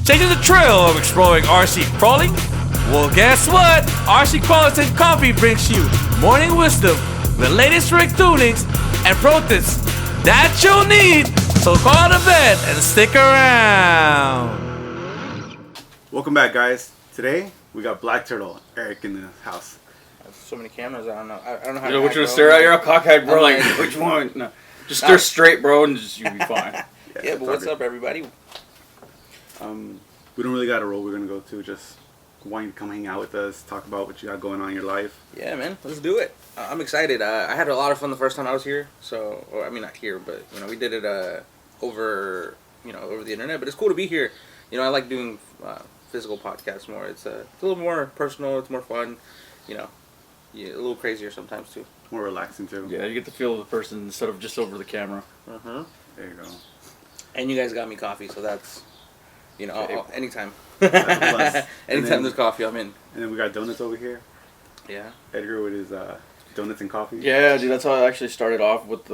Changing the trail of exploring RC crawling? Well, guess what? RC Quality Coffee brings you morning wisdom, the latest rig tunings, and pro tips that you'll need. So call out of bed and stick around. Welcome back, guys. Today we got Black Turtle Eric in the house. There's so many cameras. I don't know. I don't know how. You know which one to stare at? You're a cockeyed, bro. Like which one? No, just stare straight, bro, and just you'll be fine. Yeah, but what's up, everybody? We don't really got a role we're gonna go to. Just want you to come hang out with us, talk about what you got going on in your life. Yeah, man, let's do it. I'm excited. I had a lot of fun the first time I was here. So, I mean, not here, but we did it over the internet. But it's cool to be here. I like doing physical podcasts more. It's a little more personal. It's more fun. A little crazier sometimes too. More relaxing too. Yeah, you get the feel of the person instead of just over the camera. Uh-huh. There you go. And you guys got me coffee, so that's anytime. Anytime There's coffee, I'm in. And then we got donuts over here. Yeah. Edgar with his donuts and coffee. Yeah, dude, that's how I actually started off with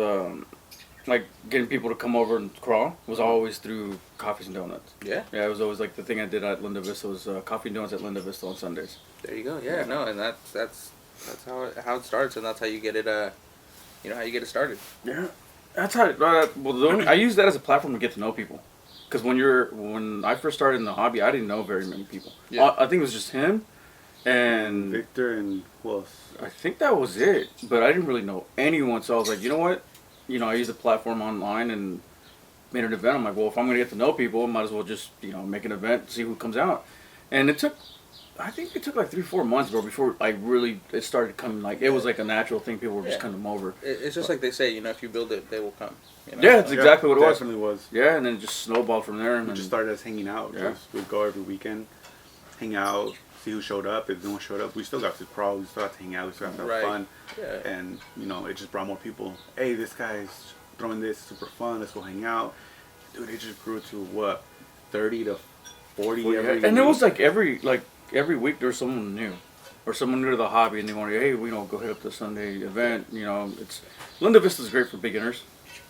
like getting people to come over and crawl. Was always through coffees and donuts. Yeah. Yeah, it was always like the thing I did at Linda Vista was coffee and donuts at Linda Vista on Sundays. There you go. Yeah. No, and that's how it starts, and that's how you get it. How you get it started. Yeah, that's how. I use that as a platform to get to know people. Because when I first started in the hobby, I didn't know very many people. Yeah. I think it was just him, and Victor and who else? I think that was it. But I didn't really know anyone, so I was like, you know what? I used the platform online and made an event. I'm like, well, if I'm gonna get to know people, I might as well just make an event, see who comes out. And I think it took like 3-4 months, bro, before it started coming. Like it was like a natural thing. People were just coming over. It's just like they say, if you build it, they will come. Yeah, that's exactly what it was. Definitely was. Yeah, and then it just snowballed from there. And we just started as hanging out. Yeah. We'd go every weekend, hang out, see who showed up. If no one showed up, we still got to crawl. We still got to hang out. We still got to have fun. Yeah. And it just brought more people. Hey, this guy's throwing this, super fun. Let's go hang out. Dude, it just grew to what, 30 to 40 every week. And it was like every week there was someone new, or someone new to the hobby, and they wanted, hey, go hit up the Sunday event. It's Linda Vista is great for beginners.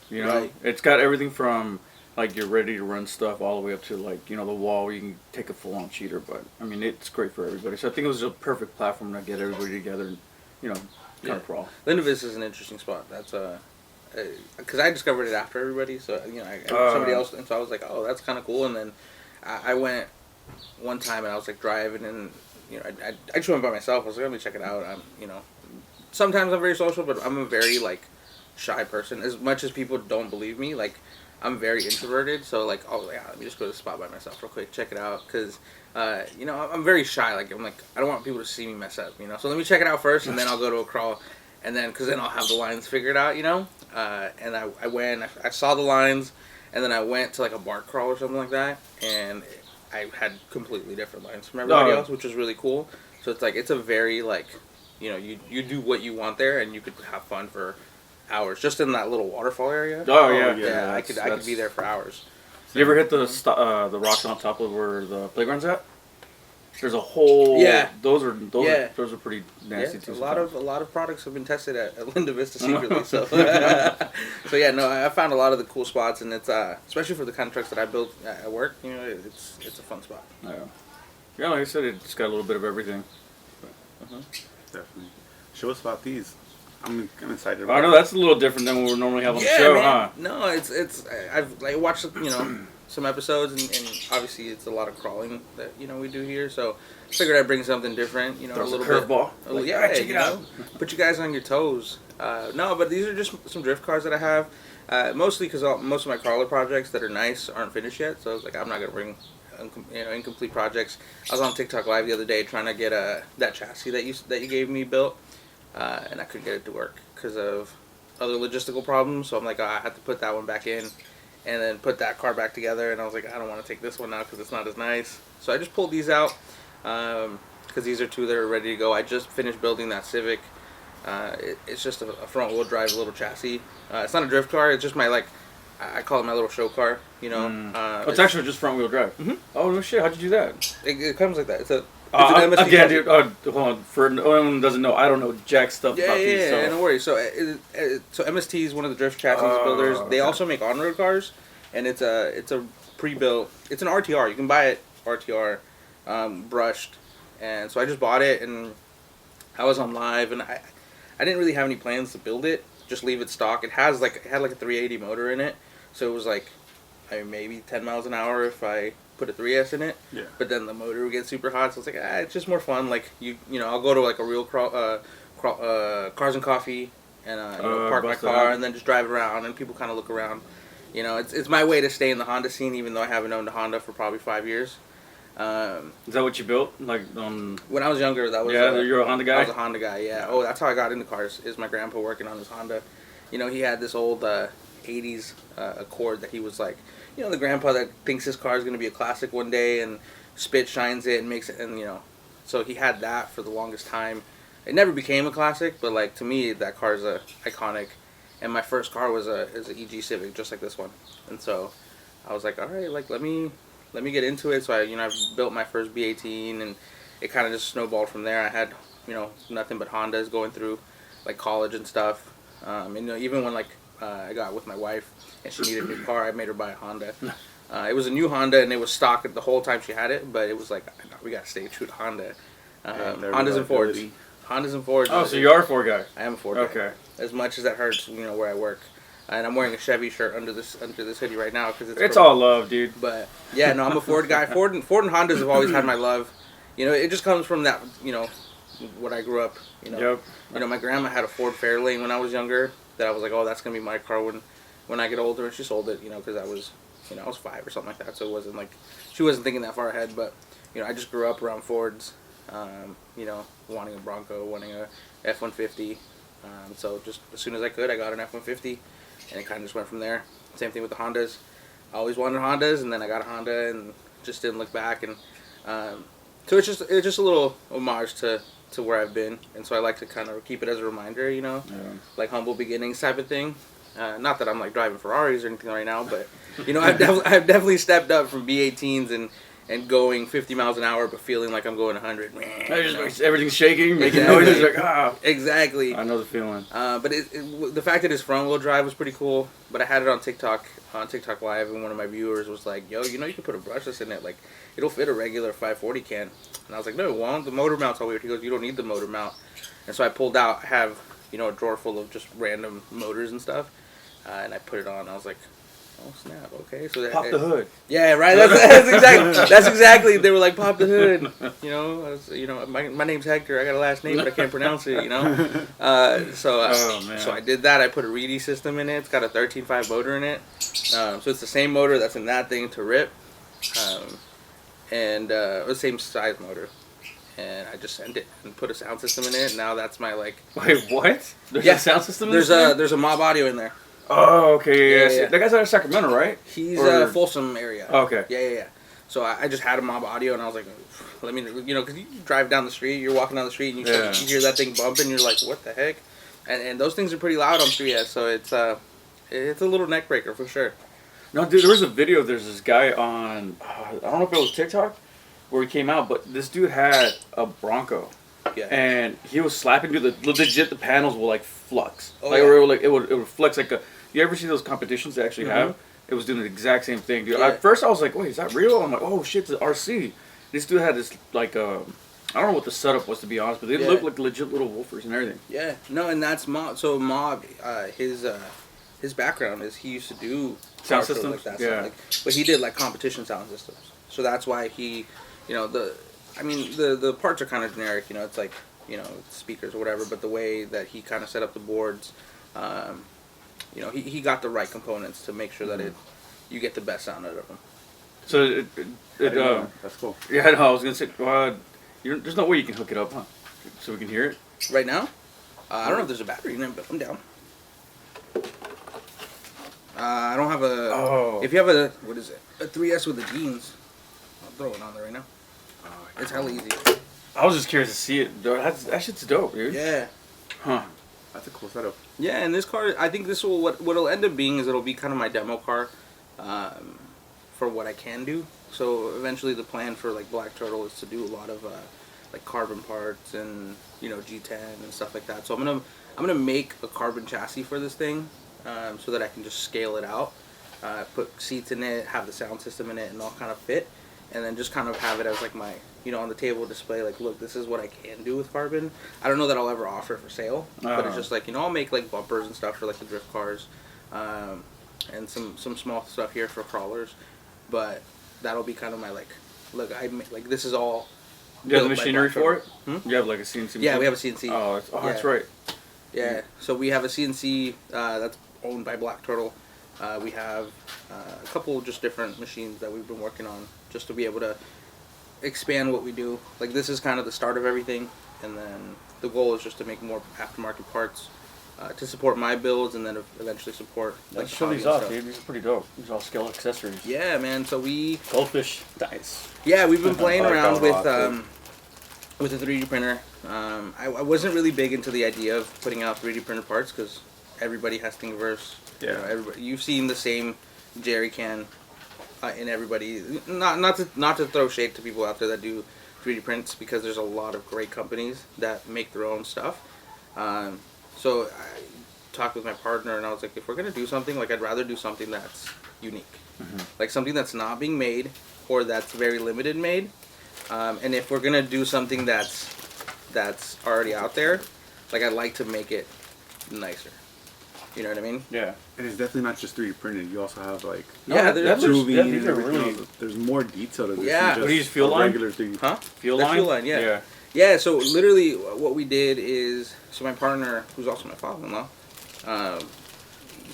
Right. It's got everything from like you're ready to run stuff all the way up to like the wall where you can take a full-on cheater. But I mean, it's great for everybody. So I think it was a perfect platform to get everybody together and kind of crawl. Linda Vista is an interesting spot. That's because I discovered it after everybody. So somebody else, and so I was like, oh, that's kind of cool. And then I went one time and I was like driving and I just went by myself. I was like, let me check it out. Sometimes I'm very social, but I'm a very shy person. As much as people don't believe me, I'm very introverted. So let me just go to the spot by myself real quick, check it out, because I'm very shy. I don't want people to see me mess up. So let me check it out first, and then I'll go to a crawl, and then because then I'll have the lines figured out. And I went, I saw the lines, and then I went to a bar crawl or something like that, and I had completely different lines from everybody else, which was really cool. So it's a very you do what you want there, and you could have fun for hours just in that little waterfall area. Yeah. I could be there for hours. You ever hit the rocks on top of where the playground's at? There's a whole those are pretty nasty too. A lot of products have been tested at Linda Vista secretly. So I found a lot of the cool spots, and it's especially for the kind of trucks that I build at work. It's a fun spot. Yeah, like I said, it's got a little bit of everything. Definitely. Show us about these. I'm excited about I know that's a little different than what we normally have on the show, man. huh? No, I've watched some episodes, and obviously it's a lot of crawling that we do here. So I figured I'd bring something different. A little curveball. Check it out. Put you guys on your toes. No, but these are just some drift cars that I have. Mostly because most of my crawler projects that are nice aren't finished yet. So I was like, I'm not gonna bring incomplete projects. I was on TikTok Live the other day trying to get that chassis that you gave me built. And I couldn't get it to work because of other logistical problems. So I'm like, I had to put that one back in and then put that car back together. And I was like, I don't want to take this one out because it's not as nice. So I just pulled these out because these are two that are ready to go. I just finished building that Civic. It's just a front wheel drive little chassis. It's not a drift car. It's just my I call it my little show car. It's actually just front wheel drive. Mm-hmm. Oh no shit! How'd you do that? It comes like that. It's an MST again, dude. Hold on. For anyone who doesn't know, I don't know jack stuff about these. Yeah, no worries. So MST is one of the drift chassis builders. They also make on-road cars, and it's a pre-built. It's an RTR. You can buy it RTR, brushed, and so I just bought it, and I was on live, and I didn't really have any plans to build it, just leave it stock. It had like a 380 motor in it, so it was like, I mean, maybe 10 miles an hour if I put a 3S in it. Yeah. But then the motor would get super hot, so it's like, it's just more fun. Like you know, I'll go to like a real Cars and Coffee, and park my car and then just drive around, and people kind of look around. You know, it's my way to stay in the Honda scene, even though I haven't owned a Honda for probably 5 years. Is that what you built? Like when I was younger, that was you're a Honda guy. I was a Honda guy. Yeah. Oh, that's how I got into cars. Is my grandpa working on his Honda? You know, he had this old '80s Accord that he was like, you know, the grandpa that thinks his car is going to be a classic one day and spit shines it and makes it, and you know, so he had that for the longest time. It never became a classic, but like to me, that car is iconic. And my first car was an EG Civic, just like this one. And so I was like, all right, like let me get into it. So I built my first B18, and it kind of just snowballed from there. I had, you know, nothing but Hondas going through like college and stuff. And you know, even when like I got with my wife and she needed a new car, I made her buy a Honda. It was a new Honda, and it was stock the whole time she had it. But it was like, no, we got to stay true to Honda. Hondas and Fords. Hondas and Fords. Oh, so you are a Ford guy. I am a Ford guy. Okay. As much as that hurts, you know, where I work. And I'm wearing a Chevy shirt under this hoodie right now because it's all love, dude. But yeah, no, I'm a Ford guy. Ford and Hondas have always had my love. You know, it just comes from that, you know, what I grew up. You know, yep. You know, my grandma had a Ford Fairlane when I was younger. That I was like, oh, that's gonna be my car when I get older. And she sold it, you know, because I was 5 or something like that. So it wasn't like she wasn't thinking that far ahead. But you know, I just grew up around Fords. You know, wanting a Bronco, wanting a F-150. So just as soon as I could, I got an F-150, and it kind of just went from there. Same thing with the Hondas. I always wanted Hondas, and then I got a Honda, and just didn't look back. And so it's just a little homage to where I've been, and so I like to kind of keep it as a reminder, you know, like humble beginnings type of thing. Not that I'm like driving Ferraris or anything right now, but you know, I've definitely stepped up from B18s and going 50 miles an hour, but feeling like I'm going 100. Everything's shaking, making noises. Like, Exactly. I know the feeling. But the fact that it's front wheel drive was pretty cool. But I had it on TikTok Live, and one of my viewers was like, "Yo, you know, you can put a brushless in it. Like, it'll fit a regular 540 can." And I was like, "No, well, the motor mount's all weird." He goes, "You don't need the motor mount." And so I pulled out. I have, you know, a drawer full of just random motors and stuff, and I put it on. I was like, oh snap! Okay, so pop the hood. Yeah, right. That's exactly. They were like, pop the hood. You know, my name's Hector. I got a last name, but I can't pronounce it. You know, so I did that. I put a Reedy system in it. It's got a 13.5 motor in it. So it's the same motor that's in that thing to rip, and the same size motor. And I just sent it and put a sound system in it. And now that's my like. Wait, what? There's a sound system in this thing? There's a Mob Audio in there. Oh, okay, yeah. That guy's out of Sacramento, right? He's Folsom area. Oh, okay. Yeah. So I just had a Mob Audio, and I was like, let me, you know, because you drive down the street, you're walking down the street, and you hear that thing bumping, you're like, what the heck? And those things are pretty loud on 3S, so it's a little neck breaker for sure. No, dude, there was a video. There's this guy on, I don't know if it was TikTok, where he came out, but this dude had a Bronco. Yeah. And he was slapping through the panels will like flux. Oh, like, it would flex like a. You ever see those competitions they actually have? It was doing the exact same thing, dude. Yeah. At first I was like, wait, is that real? I'm like, oh shit, it's an RC. This dude had this like I don't know what the setup was, to be honest, but they looked like legit little woofers and everything. Yeah. No, and that's Mob. So Mob, his background is he used to do sound systems like that. Yeah. But he did like competition sound systems. So that's why he, you know, the parts are kind of generic, you know, it's like, you know, speakers or whatever, but the way that he kind of set up the boards, you know, he got the right components to make sure that you get the best sound out of them. So that's cool. Yeah, no, I was gonna say, there's no way you can hook it up, huh? So we can hear it. Right now, I don't know if there's a battery in it, but I'm down. I don't have a. Oh. If you have a 3S with the jeans, I'll throw it on there right now. It's hella easy. I was just curious to see it. That shit's dope, dude. Yeah. Huh. That's a cool setup. Yeah, and this car, I think this will what it'll end up being is it'll be kind of my demo car, for what I can do. So eventually, the plan for like Black Turtle is to do a lot of like carbon parts and, you know, G10 and stuff like that. So I'm gonna make a carbon chassis for this thing, so that I can just scale it out, put seats in it, have the sound system in it, and all kind of fit. and then just kind of have it as like my, on the table display, like, look, this is what I can do with carbon. I don't know that I'll ever offer it for sale, but it's just like, I'll make like bumpers and stuff for like the drift cars, and some small stuff here for crawlers, but that'll be kind of my like, look, like this is all. You have the machinery for it? You have like a CNC machine? Yeah, we have a CNC. Oh, that's right. Yeah, so we have a CNC that's owned by Black Turtle. We have a couple just different machines that we've been working on just to be able to expand what we do. Like, this is kind of the start of everything, and then the goal is just to make more aftermarket parts to support my builds, and then eventually support like Let's show these off, dude. These are pretty dope. These are all scale accessories. Yeah, man. So we goldfish dice. Yeah, we've been playing I like around that with a 3D printer. I wasn't really big into the idea of putting out 3D printed parts because everybody has Thingiverse. Yeah. You've seen the same jerry can in everybody. Not to throw shade to people out there that do 3D prints, because there's a lot of great companies that make their own stuff. So I talked with my partner, and I was like, if we're gonna do something, like, I'd rather do something that's unique, like something that's not being made or that's very limited made. And if we're gonna do something that's already out there, like, I'd like to make it nicer. You know what I mean? Yeah. And it's definitely not just 3D printed. You also have like tubing. and everything else. There's more detail to this Yeah. than What do you use, just fuel a line? regular 3D. Huh? Fuel That's line? fuel line, yeah. Yeah, so literally what we did is, so my partner, who's also my father-in-law,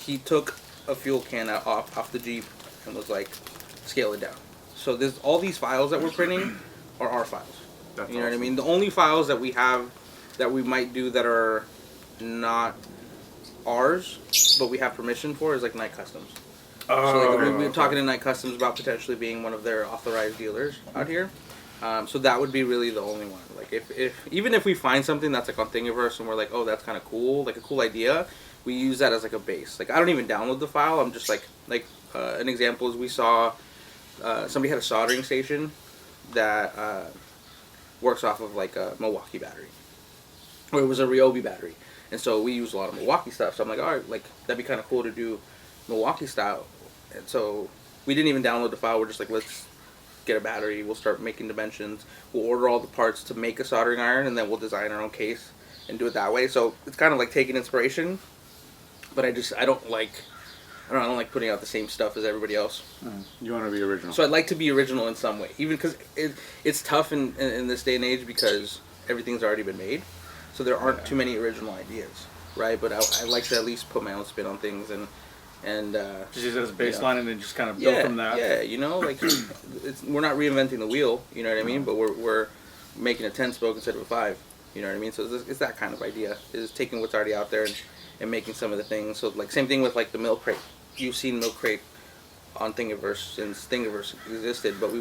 he took a fuel can off the Jeep and was like, scale it down. So there's all these files that we're printing are our files. That's You know what I awesome. mean? The only files that we have that we might do that are not ours, but we have permission for, is like Night Customs. So like, we've been talking to Night Customs about potentially being one of their authorized dealers out here. So that would be really the only one. Like, if even if we find something that's like on Thingiverse and we're like, oh, that's kind of cool, like a cool idea, we use that as like a base. Like, I don't even download the file. I'm just like an example is we saw somebody had a soldering station that works off of like a Milwaukee battery, or it was a Ryobi battery, and so we use a lot of Milwaukee stuff. So I'm like, all right, like, that'd be kind of cool to do Milwaukee style. And so we didn't even download the file. We're just like, let's get a battery. We'll start making dimensions. We'll order all the parts to make a soldering iron, and then we'll design our own case and do it that way. So it's kind of like taking inspiration, but I don't like putting out the same stuff as everybody else. You want to be original. So I'd like to be original in some way, even because it's tough in this day and age because everything's already been made. So there aren't too many original ideas, right? But I like to at least put my own spin on things and just use it as a baseline and then just kind of build from that. Yeah, like we're not reinventing the wheel, you know what I mean? But we're making a 10-spoke instead of a 5, you know what I mean? So it's that kind of idea, is taking what's already out there and making some of the things. So like same thing with like the milk crate. You've seen milk crate on Thingiverse since Thingiverse existed, but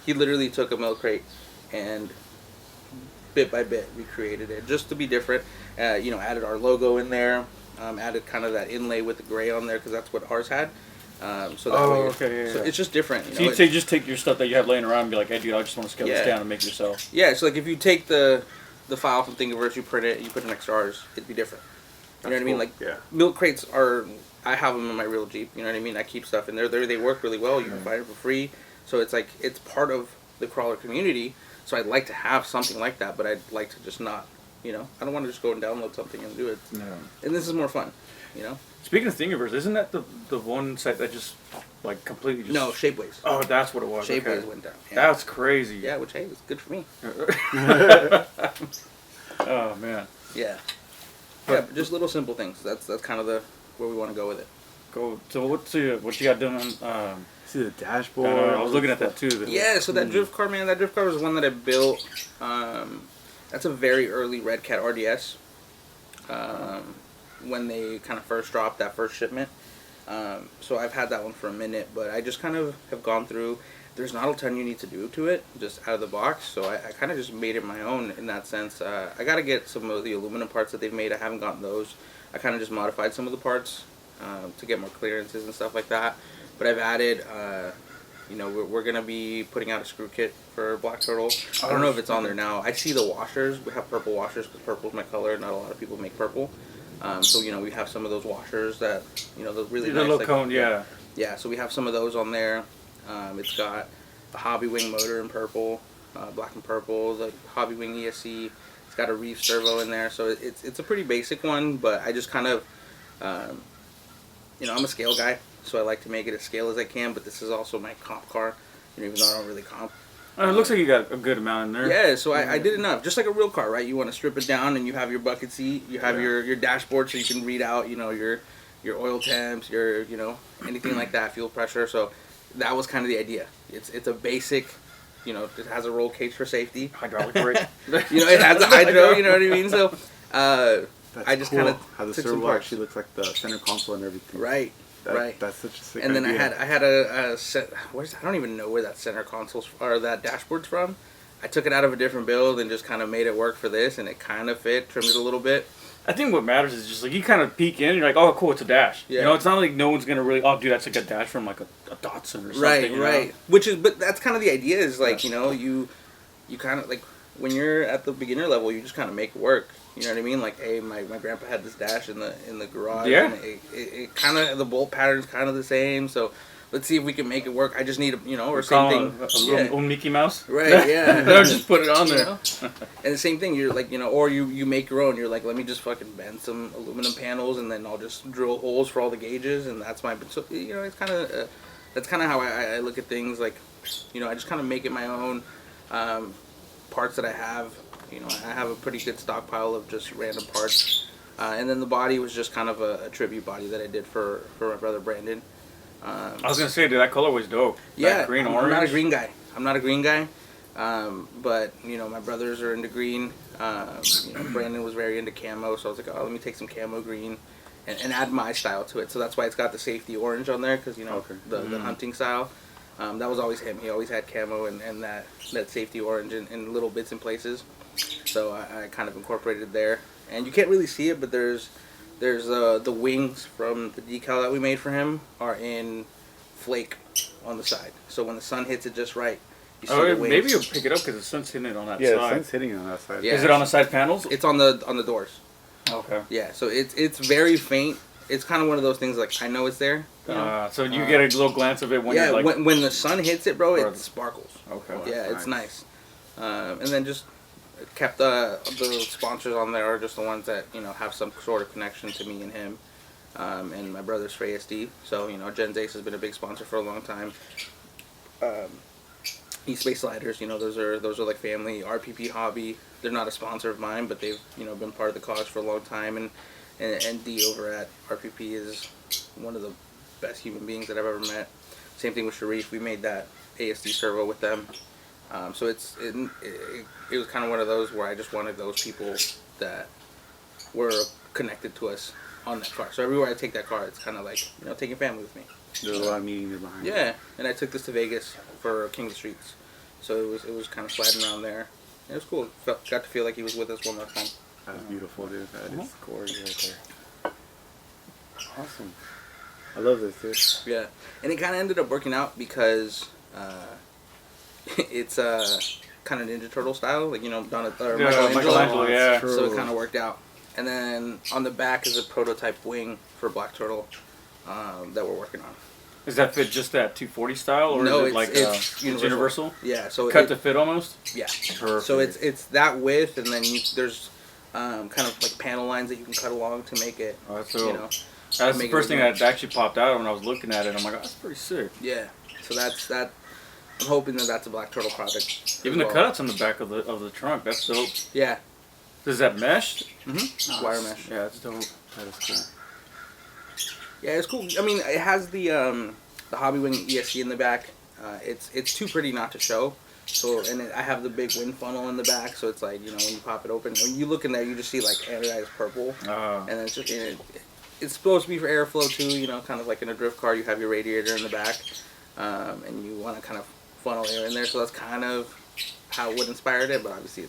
he literally took a milk crate and bit by bit recreated it just to be different. Added our logo in there. Added kind of that inlay with the gray on there because that's what ours had. So it's just different. So you just take your stuff that you have laying around and be like, hey, dude, I just want to scale this down and make it yourself. Yeah, so like if you take the file from Thingiverse, you print it, you put it next to ours, it'd be different. You know what I mean? Like, milk crates I have them in my real Jeep. You know what I mean? I keep stuff in there. They work really well. You can find it for free. So it's like, it's part of the crawler community. So I'd like to have something like that, but I'd like to just not, I don't want to just go and download something and do it. No. And this is more fun, Speaking of Thingiverse, isn't that the one site that just, like, completely just... No, Shapeways. Oh, that's what it was. Shapeways went down. Yeah. That's crazy. Yeah, which, hey, it's good for me. Oh, man. Yeah. But just little simple things. That's kind of where we want to go with it. Cool. So what you got done on... See the dashboard. I was looking at that too. So that drift car, man, that drift car was one that I built. That's a very early Red Cat RDS. When they kind of first dropped that first shipment. So I've had that one for a minute, but I just kind of have gone through. There's not a ton you need to do to it, just out of the box. So I kind of just made it my own in that sense. I got to get some of the aluminum parts that they've made. I haven't gotten those. I kind of just modified some of the parts to get more clearances and stuff like that. But I've added, we're going to be putting out a screw kit for Black Turtle. I don't know if it's on there now. I see the washers. We have purple washers because purple's my color. Not a lot of people make purple. So, we have some of those washers that, the really nice. The little cone, yeah. Yeah, so we have some of those on there. It's got the Hobby Wing motor in purple, black and purple. The Hobby Wing ESC. It's got a reef servo in there, so it's a pretty basic one. But I just kind of, I'm a scale guy, so I like to make it as scale as I can. But this is also my comp car, even though I don't really comp. It looks like you got a good amount in there. Yeah, so I did enough. Just like a real car, right? You want to strip it down, and you have your bucket seat. You have your dashboard, so you can read out, your oil temps, your anything like that, fuel pressure. So that was kind of the idea. It's a basic, it has a roll cage for safety. Hydraulic brake. It has a hydro. You know what I mean? So That's I just cool kind of how the took some servo parts. actually looks like the center console and everything. Right. Right. That's such a sick And then idea. I had a set. I don't even know where that center console's or that dashboard's from. I took it out of a different build and just kind of made it work for this, and it kind of fit. Trimmed it a little bit. I think what matters is just like you kind of peek in, and you're like, oh, cool, it's a dash. Yeah. It's not like no one's gonna really, oh, dude, that's like a dash from like a Datsun or something. Right. you know? Right. But that's kind of the idea. Is like you kind of like when you're at the beginner level, you just kind of make it work. You know what I mean? Like, hey, my grandpa had this dash in the garage. Yeah. And it kind of, the bolt pattern's kind of the same. So let's see if we can make it work. I just need or same thing. A little Mickey Mouse. Right. Yeah. Just put it on there. And the same thing, you're like, or you make your own. You're like, let me just fucking bend some aluminum panels, and then I'll just drill holes for all the gauges, and that's my. So it's kind of that's kind of how I look at things. Like, I just kind of make it my own. Parts that I have. I have a pretty good stockpile of just random parts. And then the body was just kind of a tribute body that I did for my brother Brandon. I was gonna say, dude, that color was dope. Yeah, that green I'm orange. not a green guy. But my brothers are into green. Brandon was very into camo, so I was like, oh, let me take some camo green and add my style to it. So that's why it's got the safety orange on there, because the hunting style. That was always him. He always had camo and that safety orange in little bits and places. So I kind of incorporated there. And you can't really see it, but there's the wings from the decal that we made for him are in flake on the side. So when the sun hits it just right, you see the wings. Maybe you'll pick it up because the sun's hitting it on that Yeah, the side. sun's hitting on that side. Yeah. Is it on the side panels? It's on the doors. Okay. Yeah, so it's very faint. It's kind of one of those things like I know it's there. So you get a little glance of it when yeah, you're like... when the sun hits it, bro, it sparkles. Okay. Yeah, it's nice. And then just kept the sponsors on there are just the ones that have some sort of connection to me and him, and my brother's for ASD. So Gen's Ace has been a big sponsor for a long time. East Bay Sliders, those are like family. RPP Hobby, they're not a sponsor of mine, but they've been part of the cause for a long time. And D over at RPP is one of the best human beings that I've ever met. Same thing with Sharif. We made that ASD servo with them. So it was kind of one of those where I just wanted those people that were connected to us on that car. So everywhere I take that car, it's kind of like taking family with me. There's a lot of meaning behind it. Yeah, and I took this to Vegas for King of the Streets, so it was kind of sliding around there. It was cool. Got to feel like he was with us one more time. That's beautiful, dude. That is gorgeous right there. Awesome. I love this, dude. Yeah, and it kind of ended up working out because it's kind of Ninja Turtle style, like Michelangelo, yeah. True. So it kind of worked out. And then on the back is a prototype wing for Black Turtle that we're working on. Does that fit just that 240 style, or No, is it like it's universal? Yeah, so Cut to fit almost. Yeah. Perfect. So it's that width, and then there's kind of like panel lines that you can cut along to make it. Oh, that's cool. That's the make first it thing look that actually popped out when I was looking at it. I'm like, oh, that's pretty sick. Yeah. So that's that. I'm hoping that's a Black Turtle project. Even the cutouts on the back of the trunk, that's dope. Yeah. Does that mesh? Mm-hmm. Wire mesh. Yeah, that's dope. That is cool. Yeah, it's cool. I mean, it has the Hobby Wing ESC in the back. It's too pretty not to show. So I have the big wind funnel in the back, so it's like when you pop it open, when you look in there, you just see like anodized purple, and then it's just it's supposed to be for airflow too. Kind of like in a drift car, you have your radiator in the back, and you want to kind of funnel air in there. So that's kind of how it would inspired it, but obviously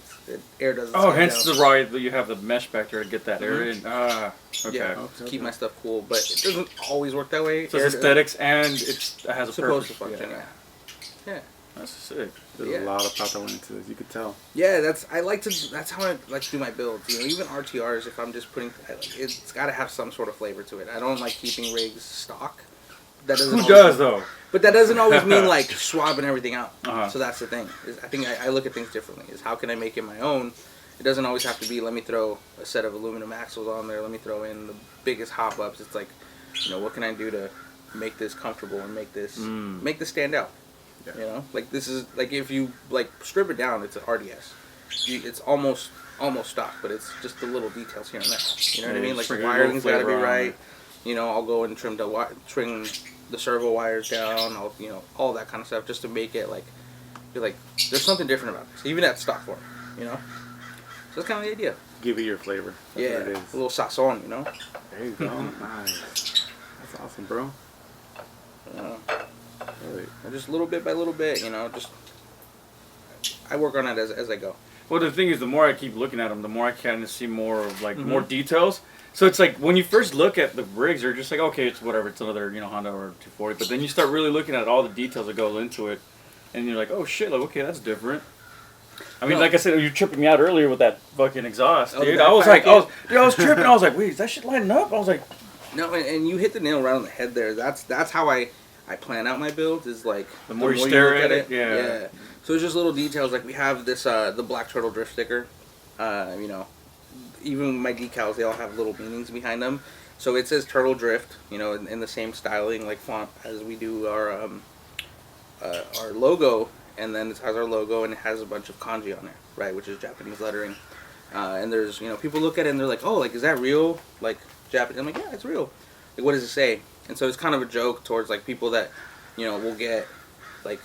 air doesn't. Oh, hence the right that you have the mesh back there to get that air in. Okay. Yeah, to keep my stuff cool, but it doesn't always work that way. So it's aesthetics and it has a supposed purpose. to function. Yeah. That's sick. There's a lot of thought that went into this. You could tell. Yeah, that's how I like to do my builds. Even RTRs, if I'm just putting, it's got to have some sort of flavor to it. I don't like keeping rigs stock. That doesn't. Who does though? But that doesn't always mean like swapping everything out. Uh-huh. So that's the thing. I think I look at things differently. Is how can I make it my own? It doesn't always have to be, let me throw a set of aluminum axles on there. Let me throw in the biggest hop ups. It's like, what can I do to make this comfortable and make this stand out? Yeah. Like this is like if you like strip it down, it's an RDS. It's almost stock, but it's just the little details here and there. You know what I mean? Like the wiring's got to be right. I'll go and trim the servo wires down. I'll all that kind of stuff just to make it like be like there's something different about this, even at stock form. So that's kind of the idea. Give it your flavor. That's what it is. A little sazon, There you go. Nice. That's awesome, bro. Really. Just little bit by little bit, just I work on it as I go. Well, the thing is, the more I keep looking at them, the more I kind of see more of like more details. So it's like when you first look at the rigs, you're just like, okay, it's whatever, it's another Honda or 240. But then you start really looking at all the details that go into it, and you're like, oh shit, like okay, that's different. I mean, like I said, you were tripping me out earlier with that fucking exhaust, dude. I was like, I was tripping. I was like, wait, is that shit lighting up? I was like, no, and you hit the nail right on the head there. That's how I plan out my builds. Is like the more you stare at it, yeah. So it's just little details. Like we have this the Black Turtle drift sticker. Even my decals, they all have little meanings behind them. So it says Turtle Drift, in the same styling like font as we do our logo. And then it has our logo, and it has a bunch of kanji on there, right, which is Japanese lettering. And there's, people look at it and they're like, oh, like, is that real? Like, Japanese? I'm like, yeah, it's real. Like, what does it say? And so it's kind of a joke towards, like, people that, will get, like,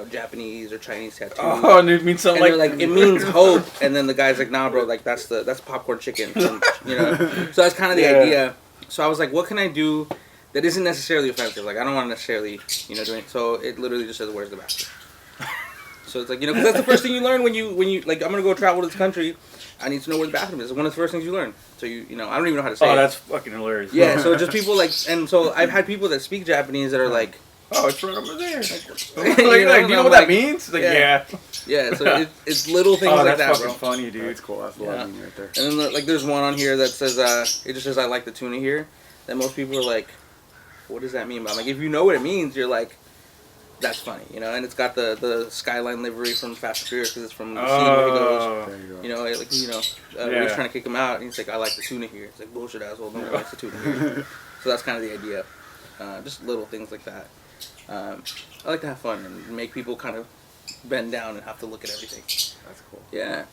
Japanese or Chinese tattoos. oh, and it means something and like it means hope. And then the guy's like, nah, bro, like, that's popcorn chicken. So that's kind of the idea. So I was like, what can I do that isn't necessarily offensive? Like, I don't want to necessarily, do it. So it literally just says, where's the basket? So it's like, because that's the first thing you learn when you like, I'm going to go travel to this country. I need to know where the bathroom is. It's one of the first things you learn. So I don't even know how to say it. Oh, that's fucking hilarious. Yeah, so just people like, and so I've had people that speak Japanese that are like, oh, it's right over there. Like, do you know what that means? Like, yeah. Yeah, so it's little things like that, bro. That's fucking funny, dude. That's cool. That's a lot of meaning right there. And then, like, there's one on here that says, it just says, I like the tuna here. That most people are like, what does that mean? But I'm like, if you know what it means, you're like, that's funny, and it's got the Skyline livery from Fast and Furious because it's from the scene where he goes, where he's trying to kick him out, and he's like, I like the tuna here. It's like, bullshit, asshole, no one likes the tuna here. So that's kind of the idea. Just little things like that. I like to have fun and make people kind of bend down and have to look at everything. That's cool. Yeah.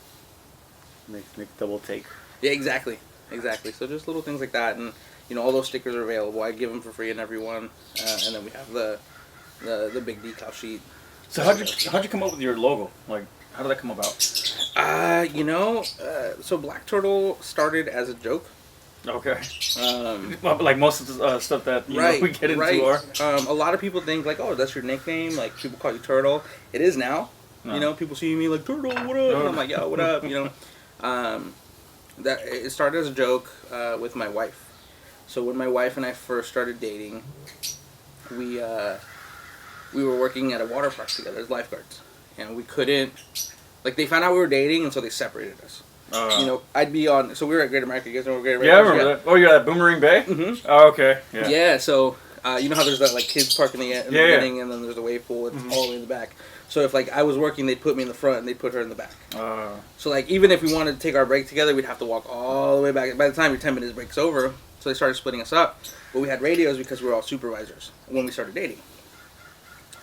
Make double take. Yeah, exactly. So just little things like that, and all those stickers are available. I give them for free in every one, and then we have the big decal sheet. So how'd you come up with your logo? Like, how did that come about? So Black Turtle started as a joke. Okay. Like most of the stuff that we get into are. A lot of people think like, oh, that's your nickname. Like people call you Turtle. It is now. No. People see me like Turtle. What up? And I'm like, yo, what up? That it started as a joke with my wife. So when my wife and I first started dating, we were working at a water park together as lifeguards, and we couldn't. Like they found out we were dating, and so they separated us. I'd be on. So we were at Great America. You guys know where Great America? Yeah, I remember that. Oh, you're at Boomerang Bay. Mm-hmm. Oh, okay. Yeah. Yeah. So you know how there's that like kids park in the beginning, and then there's a wave pool. It's all the way in the back. So if like I was working, they'd put me in the front, and they'd put her in the back. So like even if we wanted to take our break together, we'd have to walk all the way back. By the time your 10 minutes break's over, so they started splitting us up. But we had radios because we were all supervisors when we started dating.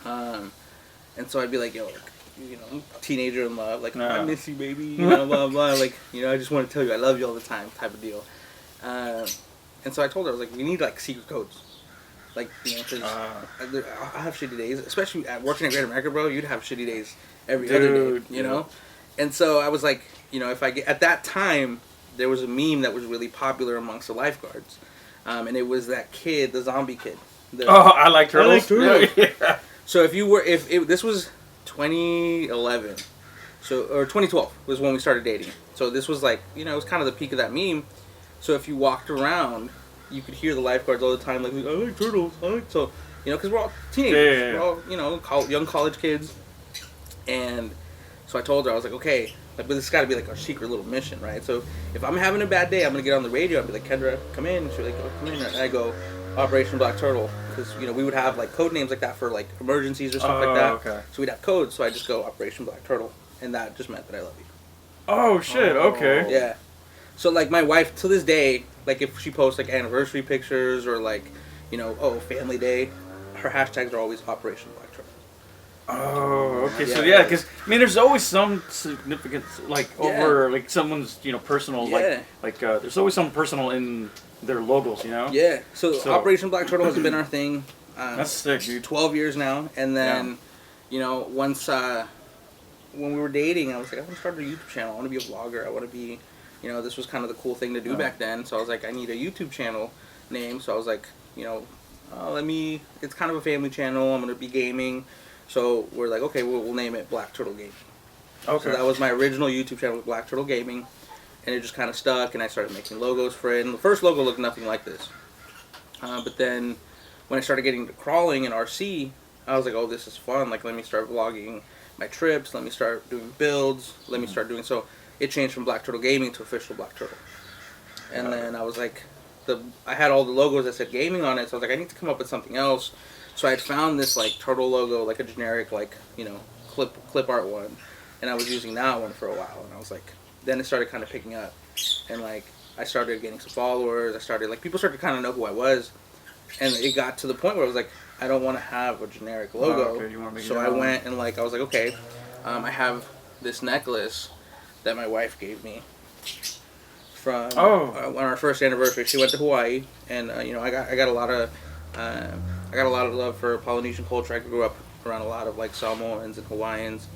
And so I'd be like, yo, teenager in love, like, I miss you, baby, blah, blah, like, I just want to tell you I love you all the time, type of deal. And so I told her, I was like, we need, like, secret codes. Like, because I have shitty days, especially working at Great America, bro, you'd have shitty days every other day, you know? And so I was like, if I get, at that time, there was a meme that was really popular amongst the lifeguards. And it was that kid, the zombie kid. I like turtles. I like turtles. Yeah. So if this was 2011, or 2012 was when we started dating. So this was like, it was kind of the peak of that meme. So if you walked around, you could hear the lifeguards all the time, like, I like turtles. So, because we're all teenagers. Yeah. We're all, young college kids. And so I told her, I was like, okay, but this has got to be like our secret little mission, right? So if I'm having a bad day, I'm going to get on the radio and be like, Kendra, come in. And she's like, oh, come in. And I go, Operation Black Turtle, because we would have like code names like that for like emergencies or stuff like that. Okay. So we'd have codes, so I just go Operation Black Turtle, and that just meant that I love you. Oh shit! Okay. Yeah. So like my wife to this day, like if she posts like anniversary pictures or like, family day, her hashtags are always Operation Black Turtle. Oh, okay. Yeah. So yeah, because there's always some significance, like over like someone's personal, like there's always some personal in their logos, Yeah. So Operation Black Turtle has been our thing. That's sick, dude. 12 years now, and then, once when we were dating, I was like, I want to start a YouTube channel. I want to be a vlogger. I want to be, this was kind of the cool thing to do back then. So I was like, I need a YouTube channel name. So I was like, it's kind of a family channel. I'm going to be gaming. So we're like, okay, we'll name it Black Turtle Gaming. Okay. So that was my original YouTube channel, Black Turtle Gaming. And it just kind of stuck, and I started making logos for it. And the first logo looked nothing like this. But then when I started getting to crawling in RC, I was like, oh, this is fun. Like, let me start vlogging my trips. Let me start doing builds. Let me start doing... So it changed from Black Turtle Gaming to official Black Turtle. And then I was like... I had all the logos that said gaming on it, so I was like, I need to come up with something else. So I had found this, like, turtle logo, like a generic, like, clip art one. And I was using that one for a while. And I was like... Then it started kind of picking up. And, like, I started getting some followers. People started to kind of know who I was. And it got to the point where I was like, I don't want to have a generic logo. Okay, you want to make so I went and, like, I was like, okay, I have this necklace that my wife gave me from on our first anniversary. She went to Hawaii, and I got a lot of love for Polynesian culture. I grew up around a lot of like Samoans and Hawaiians,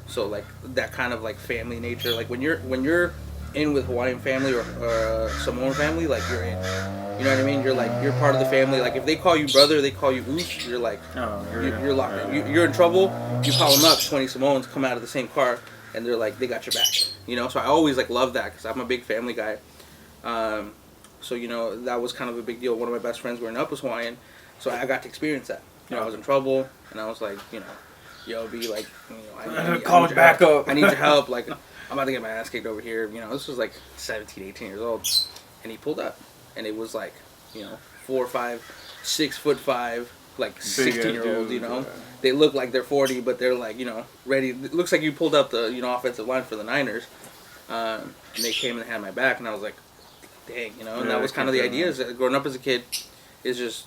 so like that kind of like family nature. Like when you're in with Hawaiian family or Samoan family, like you're in. You know what I mean? You're part of the family. Like if they call you brother, they call you oos. You're like you're locked. You're in trouble. You call them up. 20 Samoans come out of the same car, and they're like they got your back. So I always like love that because I'm a big family guy. So that was kind of a big deal. One of my best friends growing up was Hawaiian, so I got to experience that. I was in trouble, and I was like, be like, I call it back up. I need your help. Like I'm about to get my ass kicked over here. This was like 17, 18 years old, and he pulled up. And it was like, 4, 5, 6'5", like 16-year-olds, Yeah. They look like they're 40, but they're like, ready. It looks like you pulled up the, offensive line for the Niners. And they came and had my back, and I was like, dang, and that was kind of the idea. Is that growing up as a kid is just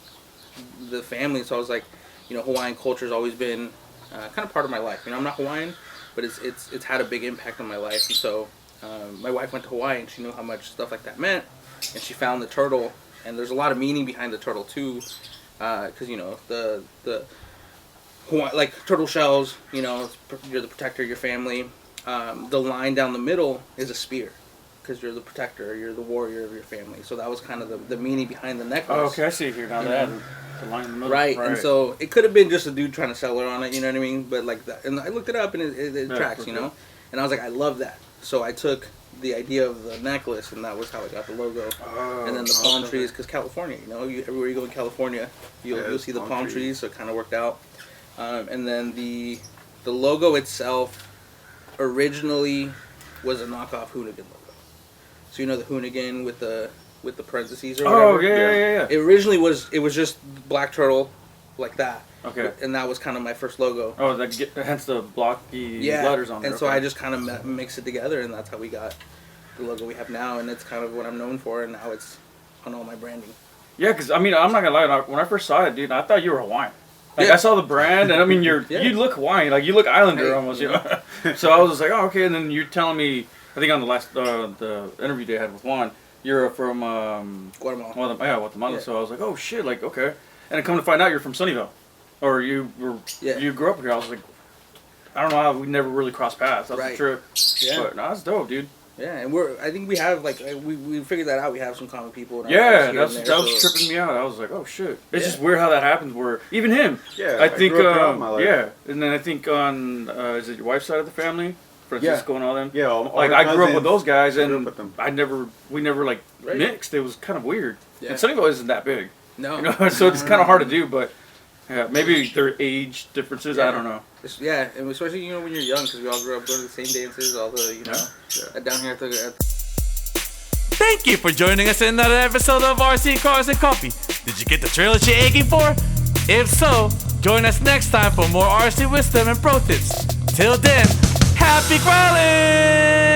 the family. So I was like, Hawaiian culture has always been kind of part of my life. I'm not Hawaiian, but it's had a big impact on my life. And so my wife went to Hawaii, and she knew how much stuff like that meant. And she found the turtle, and there's a lot of meaning behind the turtle too, because the Hawaii, like turtle shells, you're the protector of your family. The line down the middle is a spear, because you're the protector, you're the warrior of your family. So that was kind of the meaning behind the necklace. Oh, okay, I see here now. That the line in the middle. Right, and so it could have been just a dude trying to sell her on it, you know what I mean? But like that, and I looked it up, and it tracks, And I was like, I love that. So I took the idea of the necklace, and that was how I got the logo. And then the palm trees, because California, everywhere you go in California, you'll see the palm trees, so it kind of worked out. And then the logo itself originally was a knockoff Hoonigan logo. So the Hoonigan with the parentheses or whatever. Oh yeah. It originally was just Black Turtle, like that. Okay. And that was kind of my first logo. Oh, hence the blocky letters on there. And so I just kind of mixed it together, and that's how we got the logo we have now, and it's kind of what I'm known for, and now it's on all my branding. Yeah, because I'm not gonna lie. When I first saw it, dude, I thought you were Hawaiian. Like I saw the brand, and I mean, you look Hawaiian, like you look Islander almost, So I was just like, oh, okay. And then you're telling me, I think on the last the interview they had with Juan, you're from Guatemala. Guatemala. Yeah. So I was like, oh shit, like okay. And then come to find out, you're from Sunnyvale, or you grew up here. I was like, I don't know how we never really crossed paths. That's the trip. Yeah. But no, that's dope, dude. Yeah, and I think we have like we figured that out. We have some common people. That was tripping me out. I was like, oh shit. It's just weird how that happens. Where even him. Yeah. I think. Yeah. And then I think on is it your wife's side of the family, Francisco and all them. Yeah. Like I grew up with those guys, and we never like Right. mixed. It was kind of weird. Yeah. And Sunnyvale isn't that big. No. So it's kind of hard to do, but. Yeah, maybe their age differences. I don't know. And especially when you're young, because we all grew up going to the same dances, all the down here at the. Thank you for joining us in another episode of RC Cars and Coffee. Did you get the trilogy you're aching for? If so, join us next time for more RC wisdom and pro tips. Till then, happy growling!